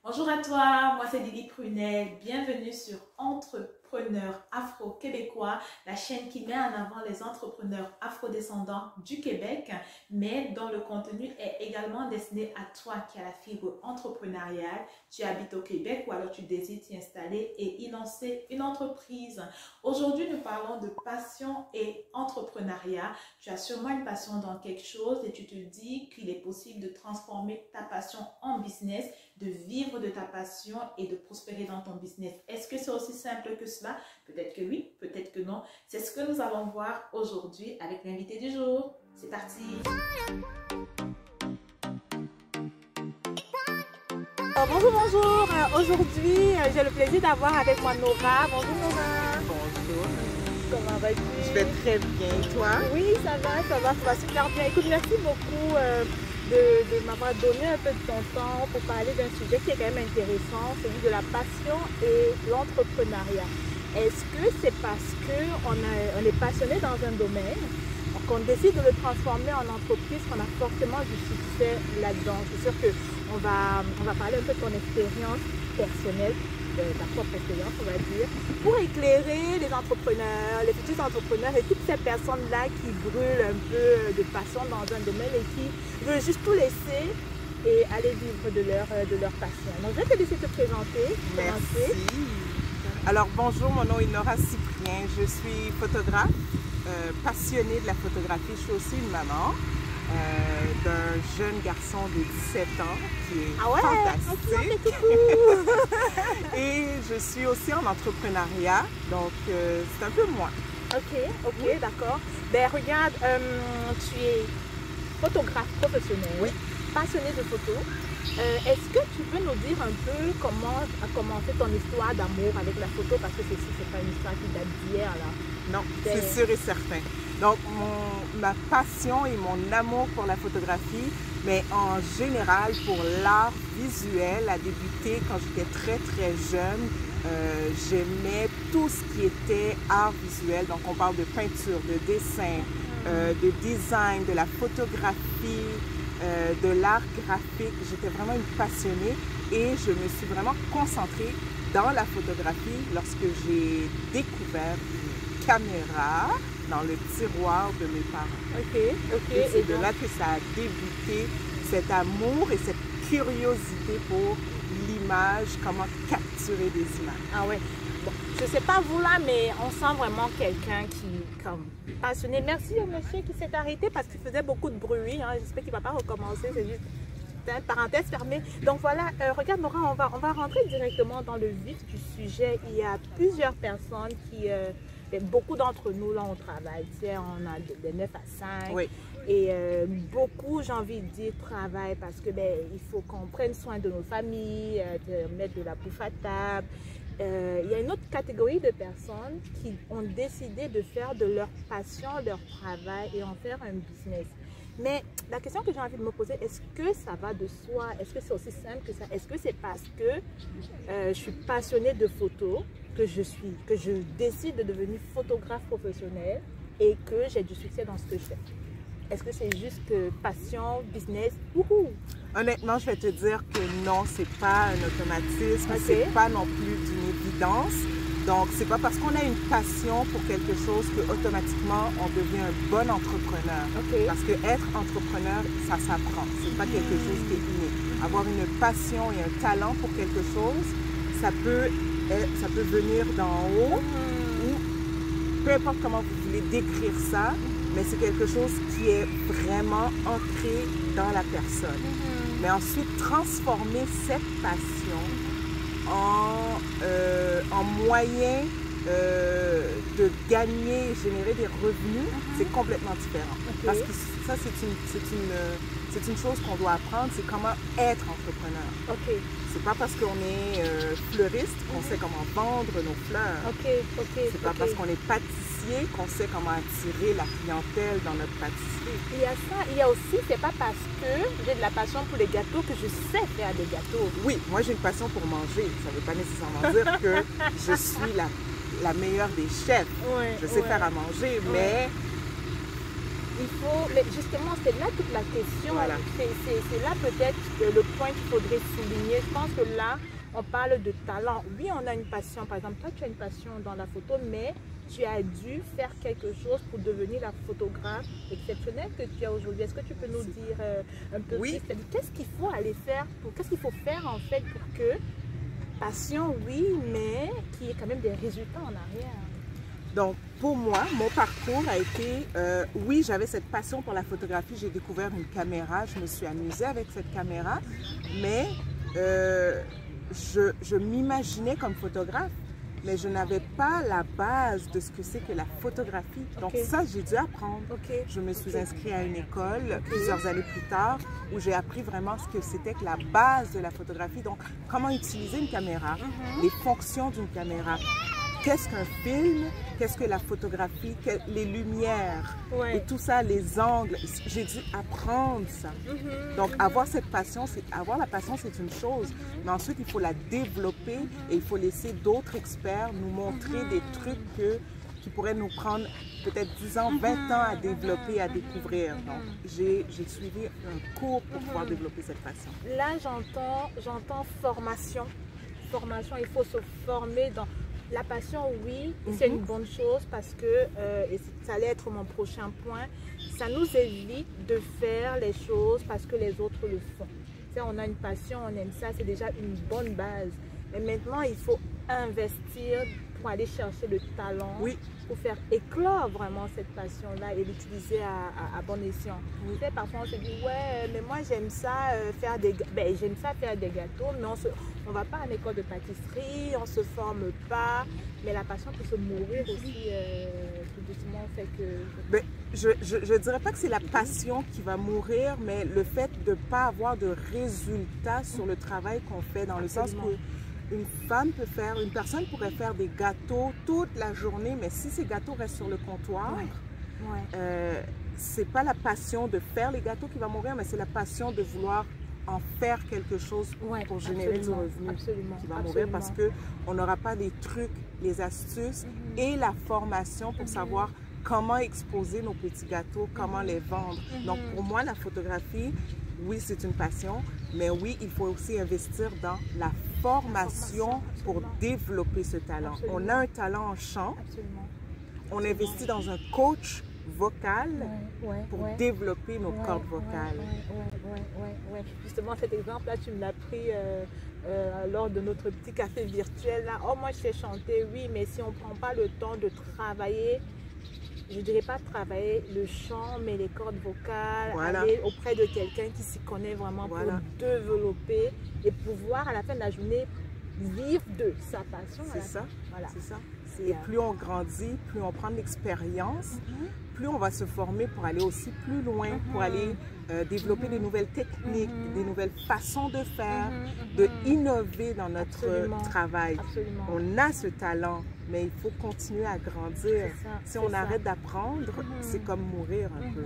Bonjour à toi, moi c'est Lily Prunel, bienvenue sur Entrepreneurs Afro-Québécois, la chaîne qui met en avant les entrepreneurs afro-descendants du Québec, mais dont le contenu est également destiné à toi qui as la fibre entrepreneuriale, tu habites au Québec ou alors tu désires t'y installer et y lancer une entreprise. Aujourd'hui, nous parlons de passion et entrepreneuriat. Tu as sûrement une passion dans quelque chose et tu te dis qu'il est possible de transformer ta passion en business, de vivre de ta passion et de prospérer dans ton business. Est-ce que c'est aussi simple que cela? Peut-être que oui, peut-être que non. C'est ce que nous allons voir aujourd'hui avec l'invité du jour. C'est parti! Bonjour, bonjour! Aujourd'hui, j'ai le plaisir d'avoir avec moi Nora. Bonjour Nora! Bonjour. Comment vas-tu? Je vais très bien, et toi? Oui, ça va super bien. Écoute, merci beaucoup de m'avoir donné un peu de ton temps pour parler d'un sujet qui est quand même intéressant, celui de la passion et l'entrepreneuriat. Est-ce que c'est parce qu'on est passionné dans un domaine, qu'on décide de le transformer en entreprise, qu'on a forcément du succès là-dedans? C'est sûr qu'on va parler un peu de ton expérience personnelle, ta propre expérience, on va dire, pour éclairer les entrepreneurs, les petits entrepreneurs et toutes ces personnes-là qui brûlent un peu de passion dans un domaine et qui veulent juste tout laisser et aller vivre de leur passion. Donc, je vais te laisser te présenter. Merci. Alors, bonjour, mon nom est Nora Cyprien. Je suis photographe, passionnée de la photographie. Je suis aussi une maman d'un jeune garçon de 17 ans qui est fantastique. Et je suis aussi en entrepreneuriat, donc c'est un peu moi. Ok, d'accord. Ben regarde, tu es photographe professionnel, oui, passionné de photo. Est-ce que tu peux nous dire un peu comment a commencé ton histoire d'amour avec la photo? Parce que c'est pas une histoire qui date d'hier là. Non, c'est sûr et certain. Donc, ma passion et mon amour pour la photographie, mais en général pour l'art visuel, a débuté quand j'étais très jeune. J'aimais tout ce qui était art visuel. Donc, on parle de peinture, de dessin, de design, de la photographie, de l'art graphique. J'étais vraiment une passionnée et je me suis vraiment concentrée dans la photographie lorsque j'ai découvert une caméra dans le tiroir de mes parents. Et c'est de là que ça a débuté, cet amour et cette curiosité pour l'image, comment capturer des images. Ah ouais. Bon, je sais pas vous là, mais on sent vraiment quelqu'un qui comme passionné. Merci au monsieur qui s'est arrêté parce qu'il faisait beaucoup de bruit. Hein. J'espère qu'il ne va pas recommencer. C'est juste une parenthèse fermée. Donc voilà, regarde Nora, on va rentrer directement dans le vif du sujet. Il y a plusieurs personnes qui... beaucoup d'entre nous, là, on travaille, tu sais, on a de 9 à 5. Oui. Et beaucoup, j'ai envie de dire, travaillent parce que il faut qu'on prenne soin de nos familles, de mettre de la bouffe à table. Il y a une autre catégorie de personnes qui ont décidé de faire de leur passion, leur travail et en faire un business. Mais la question que j'ai envie de me poser, est-ce que ça va de soi? Est-ce que c'est aussi simple que ça? Est-ce que c'est parce que je suis passionnée de photos que je décide de devenir photographe professionnel et que j'ai du succès dans ce que je fais? Est-ce que c'est juste que passion, business? Wouhou! Honnêtement, je vais te dire que non, c'est pas un automatisme, c'est pas non plus d'une évidence. Donc, c'est pas parce qu'on a une passion pour quelque chose que automatiquement on devient un bon entrepreneur. Parce que être entrepreneur, ça s'apprend. C'est pas quelque chose qui est inné. Avoir une passion et un talent pour quelque chose, ça peut venir d'en haut ou peu importe comment vous voulez décrire ça, mais c'est quelque chose qui est vraiment ancré dans la personne. Mais ensuite, transformer cette passion en moyen de gagner et générer des revenus, c'est complètement différent. Parce que ça, c'est une chose qu'on doit apprendre, c'est comment être entrepreneur. C'est pas parce qu'on est fleuriste qu'on sait comment vendre nos fleurs. C'est pas parce qu'on est pâtissier qu'on sait comment attirer la clientèle dans notre pâtisserie. Il y a ça, il y a aussi, c'est pas parce que j'ai de la passion pour les gâteaux que je sais faire des gâteaux. Oui, moi j'ai une passion pour manger. Ça veut pas nécessairement dire que je suis la meilleure des chefs. Je sais faire à manger, mais il faut, mais justement, c'est là toute la question. Voilà. C'est là peut-être le point qu'il faudrait souligner. Je pense que là, on parle de talent. Oui, on a une passion. Par exemple, toi, tu as une passion dans la photo, mais tu as dû faire quelque chose pour devenir la photographe exceptionnelle que tu as aujourd'hui. Est-ce que tu peux nous dire un peu Oui. plus? Qu'est-ce qu'il faut aller faire, qu'est-ce qu'il faut faire en fait pour que passion, oui, mais qu'il y ait quand même des résultats en arrière? Donc, pour moi, mon parcours a été, oui, j'avais cette passion pour la photographie. J'ai découvert une caméra, je me suis amusée avec cette caméra, mais je m'imaginais comme photographe, mais je n'avais pas la base de ce que c'est que la photographie. Donc ça, j'ai dû apprendre. Je me suis inscrite à une école plusieurs années plus tard où j'ai appris vraiment ce que c'était que la base de la photographie. Donc, comment utiliser une caméra, les fonctions d'une caméra. Qu'est-ce qu'un film, qu'est-ce que la photographie, les lumières et tout ça, les angles. J'ai dû apprendre ça. Donc, avoir cette passion, avoir la passion, c'est une chose. Mais ensuite, il faut la développer et il faut laisser d'autres experts nous montrer des trucs qui pourraient nous prendre peut-être 10 ans, 20 ans à développer, à découvrir. Donc, j'ai suivi un cours pour pouvoir développer cette passion. Là, j'entends formation. Formation, il faut se former dans... La passion, oui, c'est une bonne chose parce que, et ça allait être mon prochain point, ça nous évite de faire les choses parce que les autres le font. Tu sais, on a une passion, on aime ça, c'est déjà une bonne base. Mais maintenant, il faut investir pour aller chercher le talent, pour faire éclore vraiment cette passion-là et l'utiliser à bon escient. Tu sais, parfois on se dit, ouais, mais moi j'aime ça faire des gâteaux, mais on ne va pas à l'école de pâtisserie, on ne se forme pas, mais la passion peut se mourir aussi tout doucement, fait que... Ben, je ne dirais pas que c'est la passion qui va mourir, mais le fait de ne pas avoir de résultats sur le travail qu'on fait, dans le sens où une personne pourrait faire des gâteaux toute la journée, mais si ces gâteaux restent sur le comptoir, c'est pas la passion de faire les gâteaux qui va mourir, mais c'est la passion de vouloir en faire quelque chose pour générer du revenu qui va mourir parce qu'on n'aura pas les trucs, les astuces et la formation pour savoir comment exposer nos petits gâteaux, comment les vendre. Donc pour moi, la photographie, oui, c'est une passion, mais oui, il faut aussi investir dans la formation pour développer ce talent. On a un talent en chant, on investit dans un coach vocal pour développer nos cordes vocales. Justement, cet exemple-là, tu me l'as pris lors de notre petit café virtuel. Là. Oh, moi, je sais chanter, oui, mais si on ne prend pas le temps de travailler, je ne dirais pas travailler le chant, mais les cordes vocales, aller auprès de quelqu'un qui s'y connaît vraiment pour développer et pouvoir, à la fin de la journée, vivre de sa passion. C'est ça, c'est ça. Et plus on grandit, plus on prend de l'expérience, plus on va se former pour aller aussi plus loin, pour aller développer des nouvelles techniques, des nouvelles façons de faire, de innover dans notre travail. On a ce talent, mais il faut continuer à grandir. Si on arrête d'apprendre, c'est comme mourir un peu.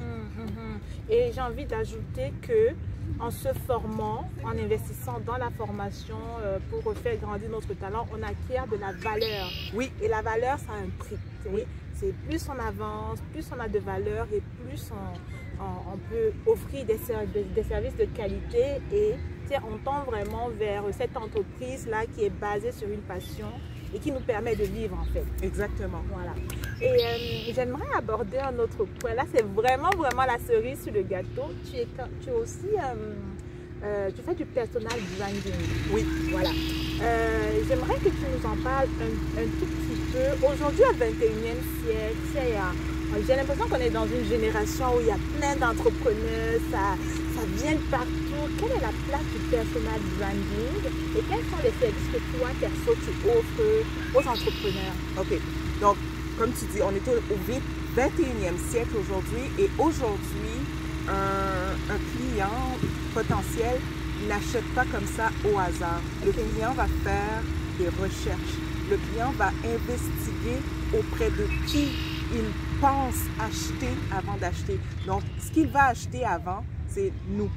Et j'ai envie d'ajouter que en se formant, en investissant dans la formation pour faire grandir notre talent, on acquiert de la valeur. Oui. Et la valeur, ça a un prix. C'est plus on avance, plus on a de valeur et plus on peut offrir des services de qualité et on tend vraiment vers cette entreprise-là qui est basée sur une passion et qui nous permet de vivre en fait. Exactement. Voilà. Et j'aimerais aborder un autre point. Là, c'est vraiment la cerise sur le gâteau. Tu es aussi... tu fais du personal branding. Oui. Voilà. J'aimerais que tu nous en parles un tout petit peu. Aujourd'hui, au 21e siècle, j'ai l'impression qu'on est dans une génération où il y a plein d'entrepreneurs, ça vient de partout. Quelle est la place du personal branding et quels sont les services que toi, perso, tu offres aux entrepreneurs? OK. Donc, comme tu dis, on est au 21e siècle aujourd'hui et aujourd'hui, un client potentiel n'achète pas comme ça au hasard. Le client va faire des recherches. Le client va investiguer auprès de qui il pense acheter avant d'acheter. Donc, ce qu'il va acheter avant, c'est nous.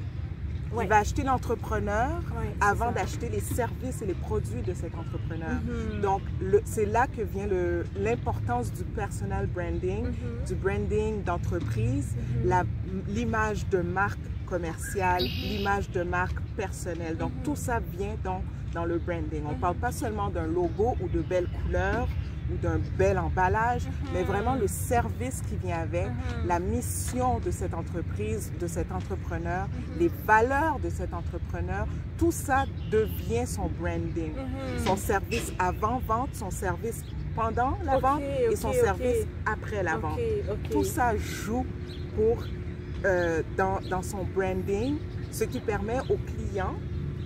Il va acheter l'entrepreneur avant ça. d'acheter les services et les produits de cet entrepreneur. Donc, c'est là que vient l'importance du personal branding, du branding d'entreprise, l'image de marque commerciale, l'image de marque personnelle. Donc, tout ça vient donc dans le branding. On ne parle pas seulement d'un logo ou de belles couleurs ou d'un bel emballage, mais vraiment le service qui vient avec, la mission de cette entreprise, de cet entrepreneur, les valeurs de cet entrepreneur, tout ça devient son branding. Son service avant-vente, son service pendant la vente et son service après la vente. Tout ça joue pour, dans son branding, ce qui permet au client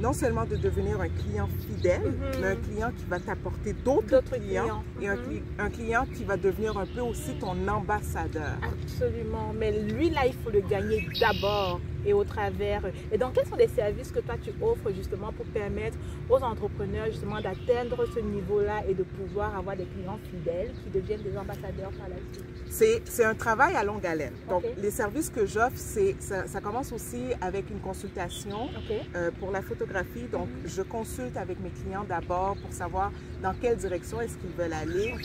non seulement de devenir un client fidèle, mais un client qui va t'apporter d'autres clients et un client qui va devenir un peu aussi ton ambassadeur. Absolument, mais lui là, il faut le gagner d'abord et au travers. Et donc, quels sont les services que toi tu offres justement pour permettre aux entrepreneurs justement d'atteindre ce niveau-là et de pouvoir avoir des clients fidèles qui deviennent des ambassadeurs par la suite? C'est un travail à longue haleine. Donc, les services que j'offre, ça commence aussi avec une consultation pour la photographie. Donc, je consulte avec mes clients d'abord pour savoir dans quelle direction est-ce qu'ils veulent aller,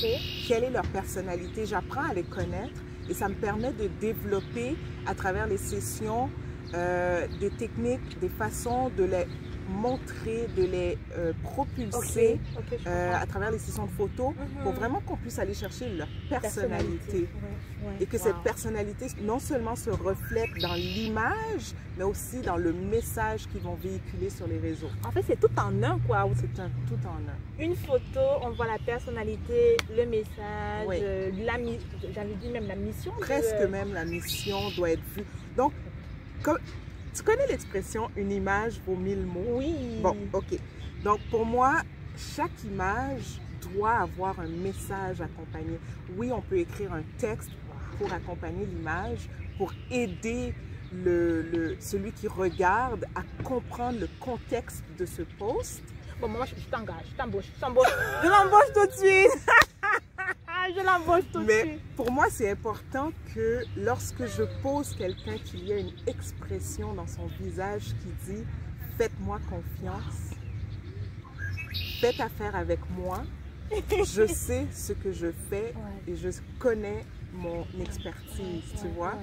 quelle est leur personnalité. J'apprends à les connaître et ça me permet de développer à travers les sessions des techniques, des façons de les montrer, de les propulser à travers les sessions de photos pour vraiment qu'on puisse aller chercher leur personnalité. Et que cette personnalité non seulement se reflète dans l'image, mais aussi dans le message qu'ils vont véhiculer sur les réseaux. En fait, c'est tout en un, quoi. C'est tout en un. Une photo, on voit la personnalité, le message, j'avais dit même la mission. Presque même la mission doit être vue. Donc, tu connais l'expression « une image vaut 1000 mots » ? Oui. Bon, ok. Donc, pour moi, chaque image doit avoir un message accompagné. Oui, on peut écrire un texte pour accompagner l'image, pour aider celui qui regarde à comprendre le contexte de ce post. Bon, moi, je t'engage, je t'embauche. Je l'embauche tout de suite. Je l'embauche tout de suite. Mais pour moi, c'est important que lorsque je pose quelqu'un, qu'il y ait une expression dans son visage qui dit « Faites-moi confiance, faites affaire avec moi, je sais ce que je fais et je connais mon expertise, tu vois.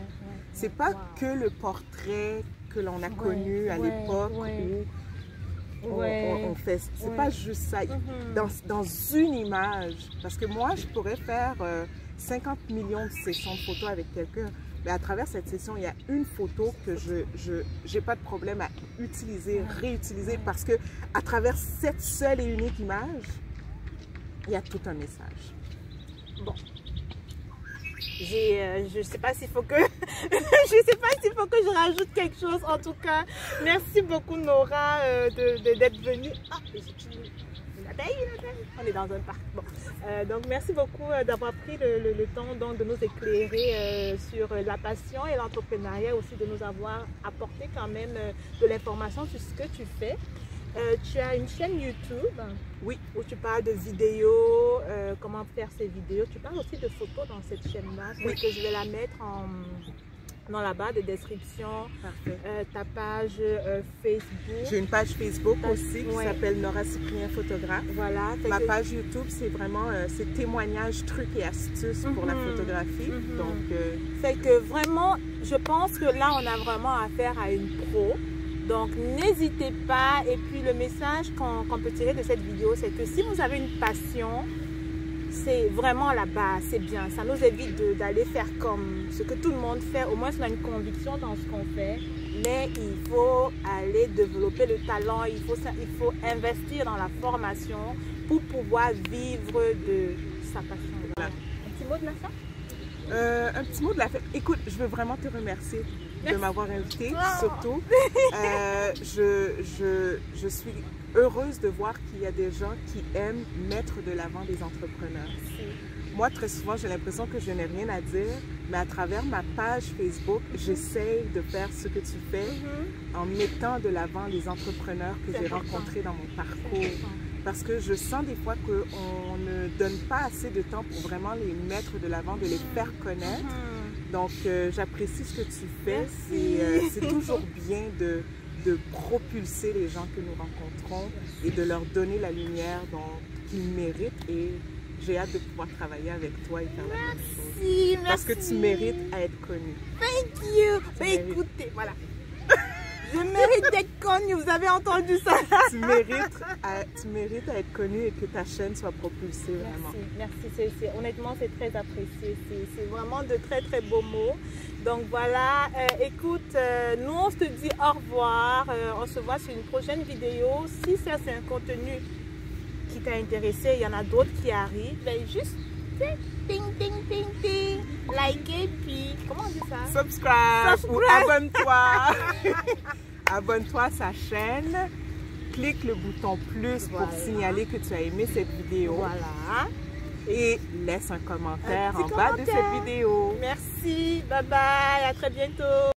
C'est pas que le portrait que l'on a connu à l'époque où on fait, c'est pas juste ça. Dans une image, parce que moi, je pourrais faire 50 millions de sessions de photos avec quelqu'un, mais à travers cette session, il y a une photo que je n'ai pas de problème à utiliser, réutiliser, parce que à travers cette seule et unique image, il y a tout un message. Bon. Je sais pas s'il faut que je rajoute quelque chose. En tout cas, merci beaucoup Nora d'être venue. Ah, une abeille. On est dans un parc. Bon. Donc merci beaucoup d'avoir pris le temps donc, de nous éclairer sur la passion et l'entrepreneuriat, aussi de nous avoir apporté quand même de l'information sur ce que tu fais. Tu as une chaîne YouTube, oui, où tu parles de vidéos, comment faire ces vidéos. Tu parles aussi de photos dans cette chaîne-là, oui, que je vais la mettre dans la barre de description. Ta page Facebook. J'ai une page Facebook aussi qui s'appelle Nora Cyprien Photographe. Voilà. Ma page YouTube, c'est vraiment c'est témoignages, trucs et astuces pour la photographie. Donc, fait que vraiment, je pense que là, on a vraiment affaire à une pro. Donc, n'hésitez pas. Et puis, le message qu'on peut tirer de cette vidéo, c'est que si vous avez une passion, c'est vraiment la base, c'est bien. Ça nous évite d'aller faire comme ce que tout le monde fait. Au moins, on a une conviction dans ce qu'on fait. Mais il faut aller développer le talent. Il faut investir dans la formation pour pouvoir vivre de sa passion. Voilà. Un petit mot de la fin? Un petit mot de la fin. Écoute, je veux vraiment te remercier de m'avoir invitée, surtout. Je suis heureuse de voir qu'il y a des gens qui aiment mettre de l'avant des entrepreneurs. Moi, très souvent, j'ai l'impression que je n'ai rien à dire, mais à travers ma page Facebook, j'essaye de faire ce que tu fais en mettant de l'avant les entrepreneurs que j'ai rencontrés dans mon parcours. Parce que je sens des fois qu'on ne donne pas assez de temps pour vraiment les mettre de l'avant, de les faire connaître. Donc, j'apprécie ce que tu fais. C'est toujours bien de propulser les gens que nous rencontrons et de leur donner la lumière qu'ils méritent. Et j'ai hâte de pouvoir travailler avec toi et faire la même chose. Merci. Parce que tu mérites à être connu. Thank you. Ben, écoutez, voilà. Je mérite d'être connue, vous avez entendu ça? Tu mérites à être connu et que ta chaîne soit propulsée vraiment. Merci. Honnêtement, c'est très apprécié. C'est vraiment de très très beaux mots. Donc voilà, écoute, nous on se dit au revoir. On se voit sur une prochaine vidéo. Si ça c'est un contenu qui t'a intéressé, il y en a d'autres qui arrivent, ben juste ting ting ting ting, likez puis comment on dit ça? Subscribe ou abonne-toi. Abonne-toi à sa chaîne. Clique le bouton plus pour signaler que tu as aimé cette vidéo. Voilà. Et laisse un commentaire en bas de cette vidéo. Merci, bye bye, à très bientôt.